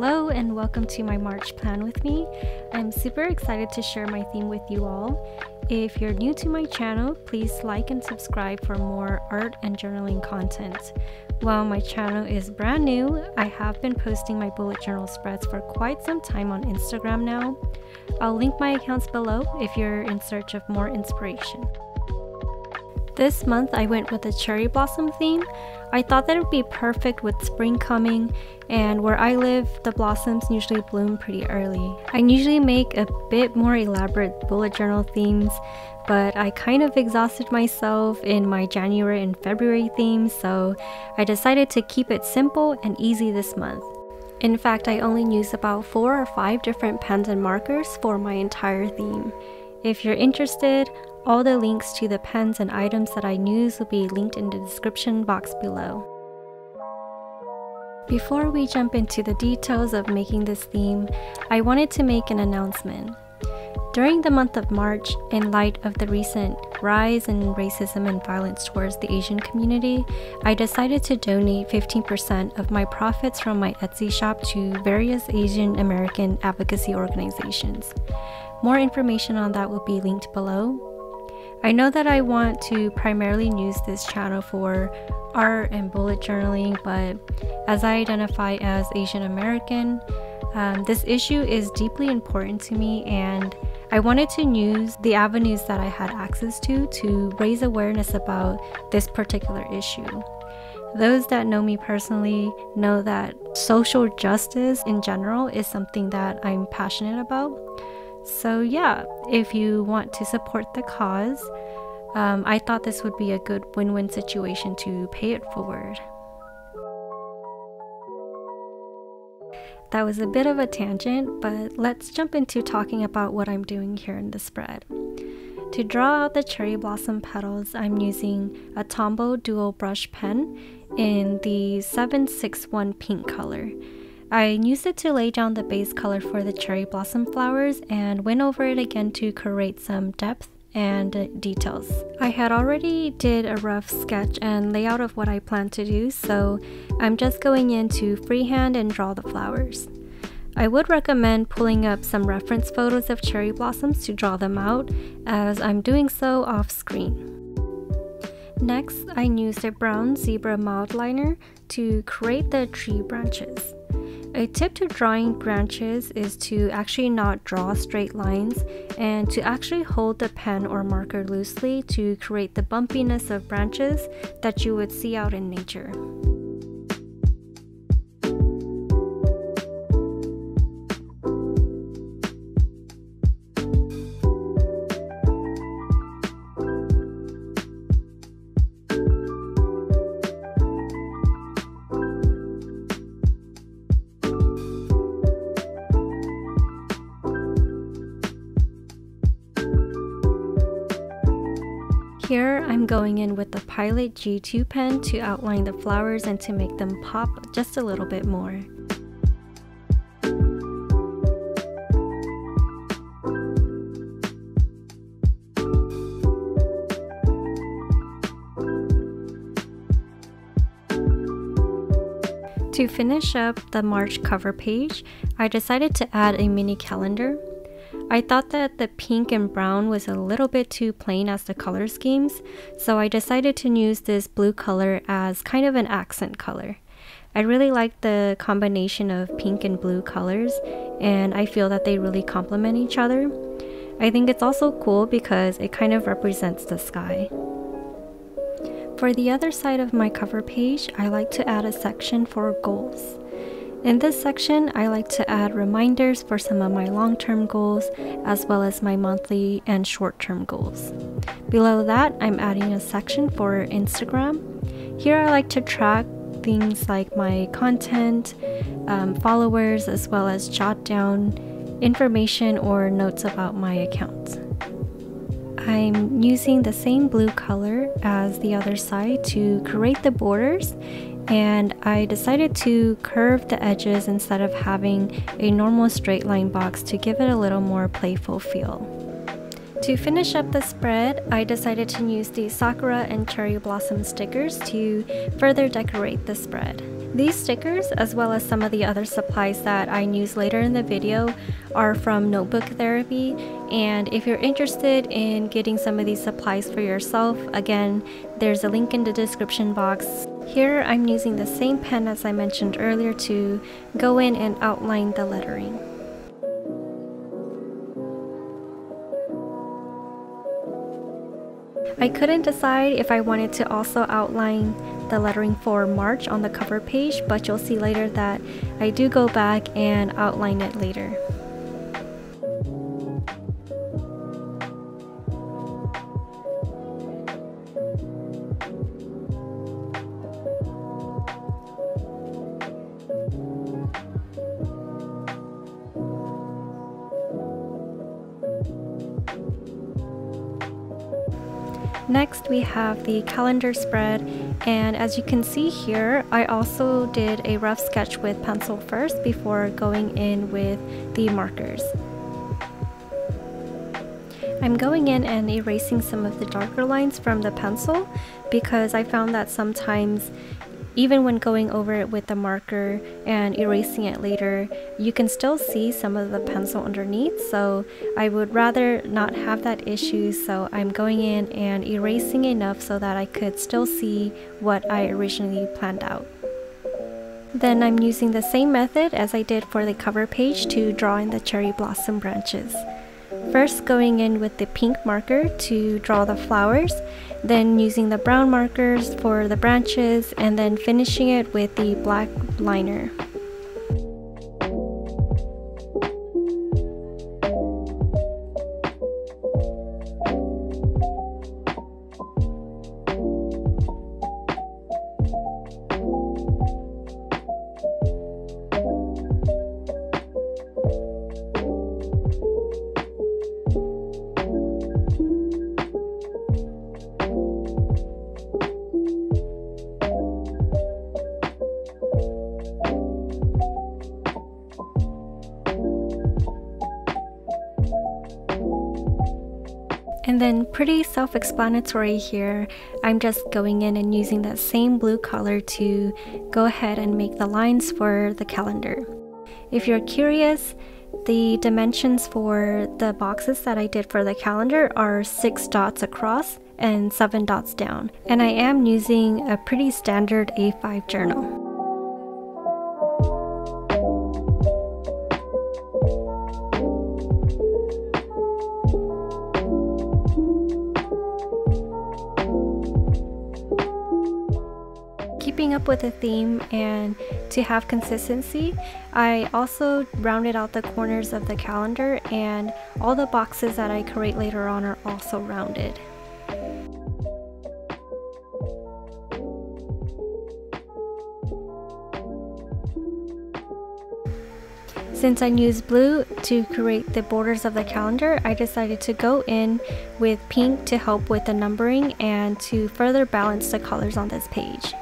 Hello and welcome to my March plan with me. I'm super excited to share my theme with you all. If you're new to my channel, please like and subscribe for more art and journaling content. While my channel is brand new, I have been posting my bullet journal spreads for quite some time on Instagram now. I'll link my accounts below if you're in search of more inspiration. This month I went with a cherry blossom theme. I thought that it would be perfect with spring coming, and where I live, the blossoms usually bloom pretty early. I usually make a bit more elaborate bullet journal themes, but I kind of exhausted myself in my January and February themes, so I decided to keep it simple and easy this month. In fact, I only used about 4 or 5 different pens and markers for my entire theme. If you're interested, all the links to the pens and items that I use will be linked in the description box below. Before we jump into the details of making this theme, I wanted to make an announcement. During the month of March, in light of the recent rise in racism and violence towards the Asian community, I decided to donate 15% of my profits from my Etsy shop to various Asian American advocacy organizations. More information on that will be linked below. I know that I want to primarily use this channel for art and bullet journaling, but as I identify as Asian American, this issue is deeply important to me, and I wanted to use the avenues that I had access to raise awareness about this particular issue. Those that know me personally know that social justice in general is something that I'm passionate about. So yeah, if you want to support the cause, I thought this would be a good win-win situation to pay it forward. That was a bit of a tangent, but let's jump into talking about what I'm doing here in the spread. To draw out the cherry blossom petals, I'm using a Tombow dual brush pen in the 761 pink color. I used it to lay down the base color for the cherry blossom flowers and went over it again to create some depth and details. I had already did a rough sketch and layout of what I plan to do, so I'm just going in to freehand and draw the flowers. I would recommend pulling up some reference photos of cherry blossoms to draw them out, as I'm doing so off screen. Next, I used a brown zebra mild liner to create the tree branches. A tip to drawing branches is to actually not draw straight lines and to actually hold the pen or marker loosely to create the bumpiness of branches that you would see out in nature. Here, I'm going in with the Pilot G2 pen to outline the flowers and to make them pop just a little bit more. To finish up the March cover page, I decided to add a mini calendar. I thought that the pink and brown was a little bit too plain as the color schemes, so I decided to use this blue color as kind of an accent color. I really like the combination of pink and blue colors, and I feel that they really complement each other. I think it's also cool because it kind of represents the sky. For the other side of my cover page, I like to add a section for goals. In this section, I like to add reminders for some of my long-term goals, as well as my monthly and short-term goals. Below that, I'm adding a section for Instagram. Here I like to track things like my content, followers, as well as jot down information or notes about my account. I'm using the same blue color as the other side to create the borders, and I decided to curve the edges instead of having a normal straight line box to give it a little more playful feel. To finish up the spread, I decided to use the sakura and cherry blossom stickers to further decorate the spread. These stickers, as well as some of the other supplies that I use later in the video, are from Notebook Therapy, and if you're interested in getting some of these supplies for yourself, again, there's a link in the description box. Here I'm using the same pen as I mentioned earlier to go in and outline the lettering. I couldn't decide if I wanted to also outline the lettering for March on the cover page, but you'll see later that I do go back and outline it later. Next we have the calendar spread, and as you can see here, I also did a rough sketch with pencil first before going in with the markers. I'm going in and erasing some of the darker lines from the pencil because I found that sometimes even when going over it with the marker and erasing it later, you can still see some of the pencil underneath, so I would rather not have that issue, so I'm going in and erasing enough so that I could still see what I originally planned out. Then I'm using the same method as I did for the cover page to draw in the cherry blossom branches. First going in with the pink marker to draw the flowers, then using the brown markers for the branches, and then finishing it with the black liner. And then pretty self-explanatory here, I'm just going in and using that same blue color to go ahead and make the lines for the calendar. If you're curious, the dimensions for the boxes that I did for the calendar are 6 dots across and 7 dots down. And I am using a pretty standard A5 journal. Keeping up with the theme and to have consistency, I also rounded out the corners of the calendar, and all the boxes that I create later on are also rounded. Since I used blue to create the borders of the calendar, I decided to go in with pink to help with the numbering and to further balance the colors on this page.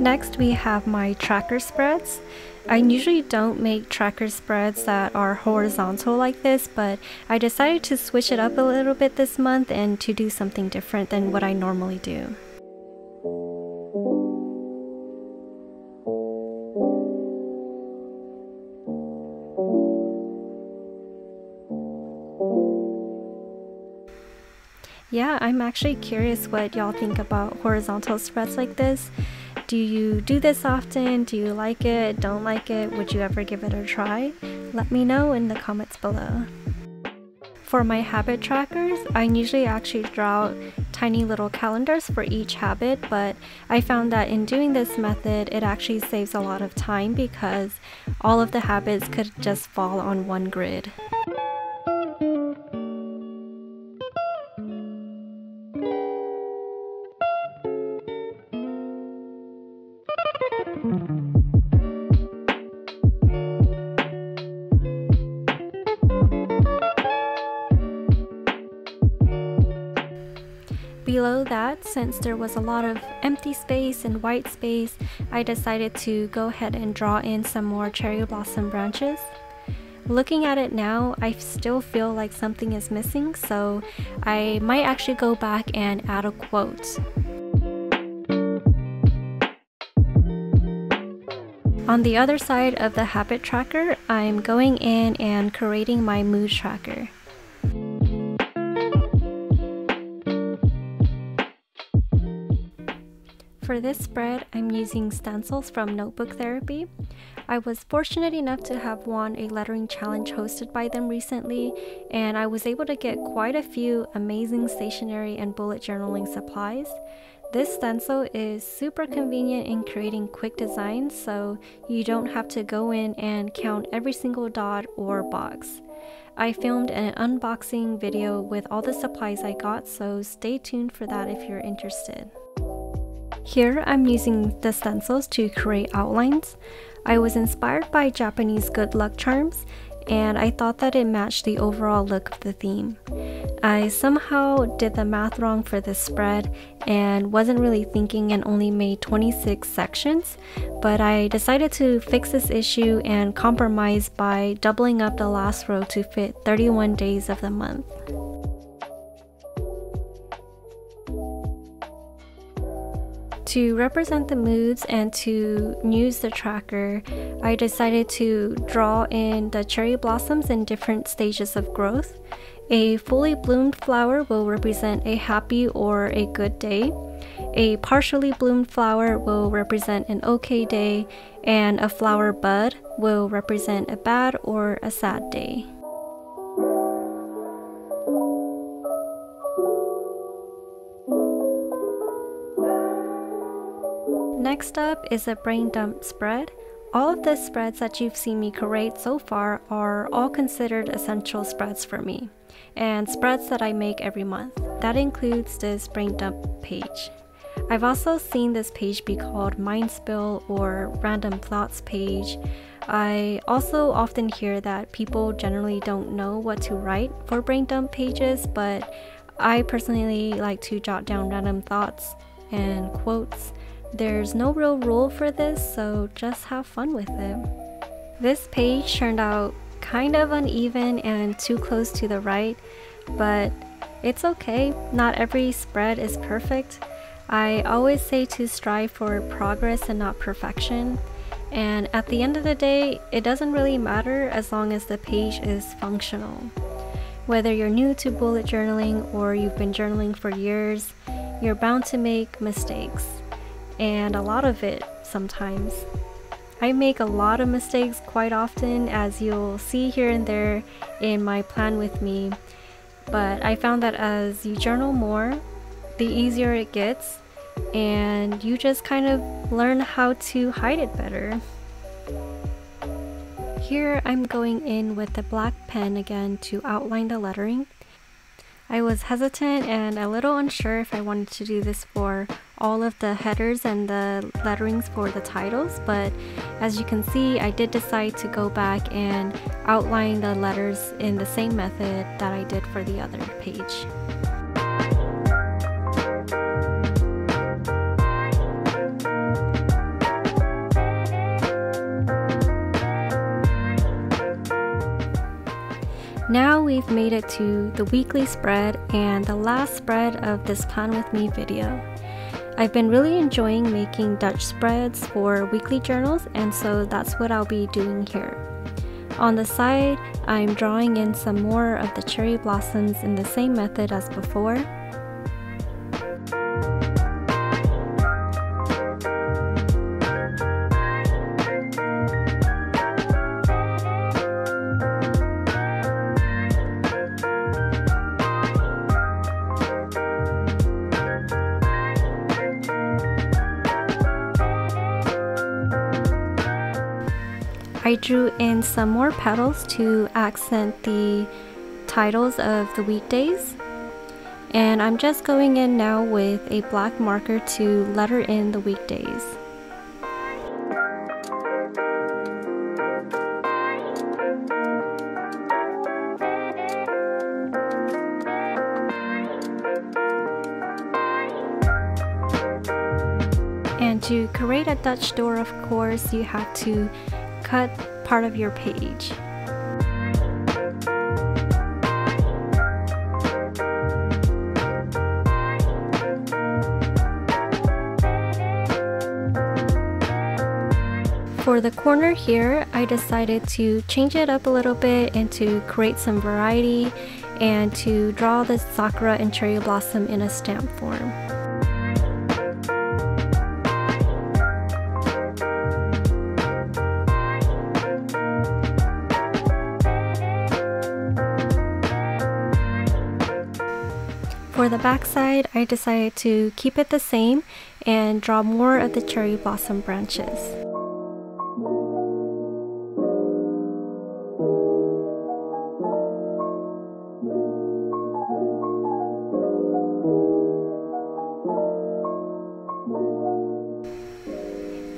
Next we have my tracker spreads. I usually don't make tracker spreads that are horizontal like this, but I decided to switch it up a little bit this month and to do something different than what I normally do. Yeah, I'm actually curious what y'all think about horizontal spreads like this. Do you do this often? Do you like it? Don't like it? Would you ever give it a try? Let me know in the comments below. For my habit trackers, I usually actually draw out tiny little calendars for each habit, but I found that in doing this method, it actually saves a lot of time because all of the habits could just fall on one grid. Below that, since there was a lot of empty space and white space, I decided to go ahead and draw in some more cherry blossom branches. Looking at it now, I still feel like something is missing, so I might actually go back and add a quote. On the other side of the habit tracker, I'm going in and creating my mood tracker. For this spread, I'm using stencils from Notebook Therapy. I was fortunate enough to have won a lettering challenge hosted by them recently, and I was able to get quite a few amazing stationery and bullet journaling supplies. This stencil is super convenient in creating quick designs, so you don't have to go in and count every single dot or box. I filmed an unboxing video with all the supplies I got, so stay tuned for that if you're interested. Here I'm using the stencils to create outlines. I was inspired by Japanese good luck charms, and I thought that it matched the overall look of the theme. I somehow did the math wrong for this spread and wasn't really thinking and only made 26 sections, but I decided to fix this issue and compromise by doubling up the last row to fit 31 days of the month. To represent the moods and to use the tracker, I decided to draw in the cherry blossoms in different stages of growth. A fully bloomed flower will represent a happy or a good day. A partially bloomed flower will represent an okay day, and a flower bud will represent a bad or a sad day. Next up is a brain dump spread. All of the spreads that you've seen me create so far are all considered essential spreads for me, and spreads that I make every month. That includes this brain dump page. I've also seen this page be called Mind Spill or Random Thoughts page. I also often hear that people generally don't know what to write for brain dump pages, but I personally like to jot down random thoughts and quotes. There's no real rule for this, so just have fun with it. This page turned out kind of uneven and too close to the right, but it's okay. Not every spread is perfect. I always say to strive for progress and not perfection, and at the end of the day, it doesn't really matter as long as the page is functional. Whether you're new to bullet journaling or you've been journaling for years, you're bound to make mistakes. And a lot of it sometimes. I make a lot of mistakes quite often, as you'll see here and there in my plan with me, but I found that as you journal more, the easier it gets, and you just kind of learn how to hide it better. Here I'm going in with the black pen again to outline the lettering. I was hesitant and a little unsure if I wanted to do this for all of the headers and the letterings for the titles, but as you can see, I did decide to go back and outline the letters in the same method that I did for the other page. Now we've made it to the weekly spread and the last spread of this Plan With Me video. I've been really enjoying making Dutch spreads for weekly journals, and so that's what I'll be doing here. On the side, I'm drawing in some more of the cherry blossoms in the same method as before. I drew in some more petals to accent the titles of the weekdays, and I'm just going in now with a black marker to letter in the weekdays. To create a Dutch door, of course, you have to cut part of your page. For the corner here, I decided to change it up a little bit and to create some variety and to draw the sakura and cherry blossom in a stamp form. For the back side, I decided to keep it the same and draw more of the cherry blossom branches.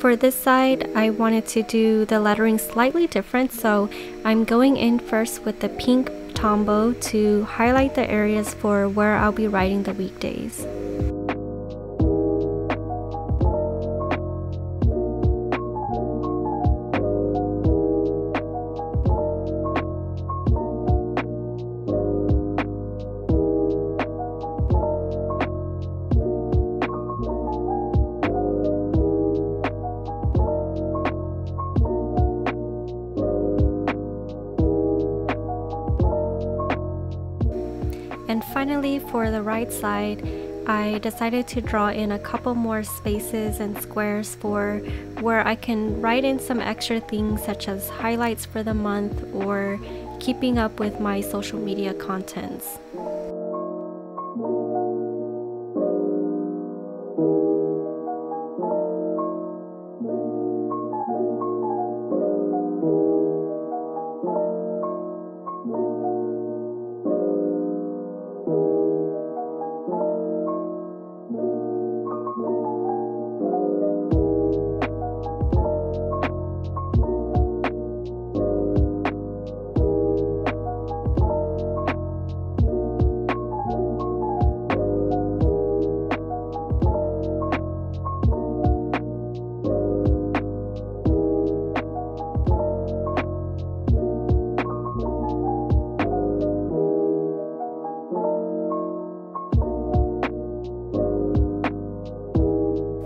For this side, I wanted to do the lettering slightly different, so I'm going in first with the pink tombow to highlight the areas for where I'll be writing the weekdays. And finally, for the right side, I decided to draw in a couple more spaces and squares for where I can write in some extra things such as highlights for the month or keeping up with my social media contents.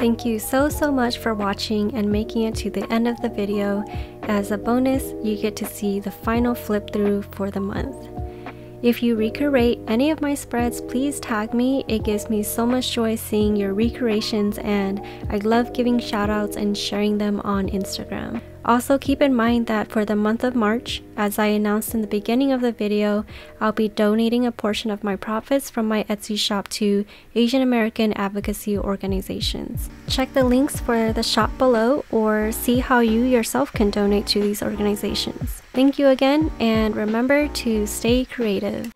Thank you so much for watching and making it to the end of the video. As a bonus, you get to see the final flip through for the month. If you recreate any of my spreads, please tag me. It gives me so much joy seeing your recreations, and I love giving shoutouts and sharing them on Instagram. Also keep in mind that for the month of March, as I announced in the beginning of the video, I'll be donating a portion of my profits from my Etsy shop to Asian American advocacy organizations. Check the links for the shop below or see how you yourself can donate to these organizations. Thank you again, and remember to stay creative.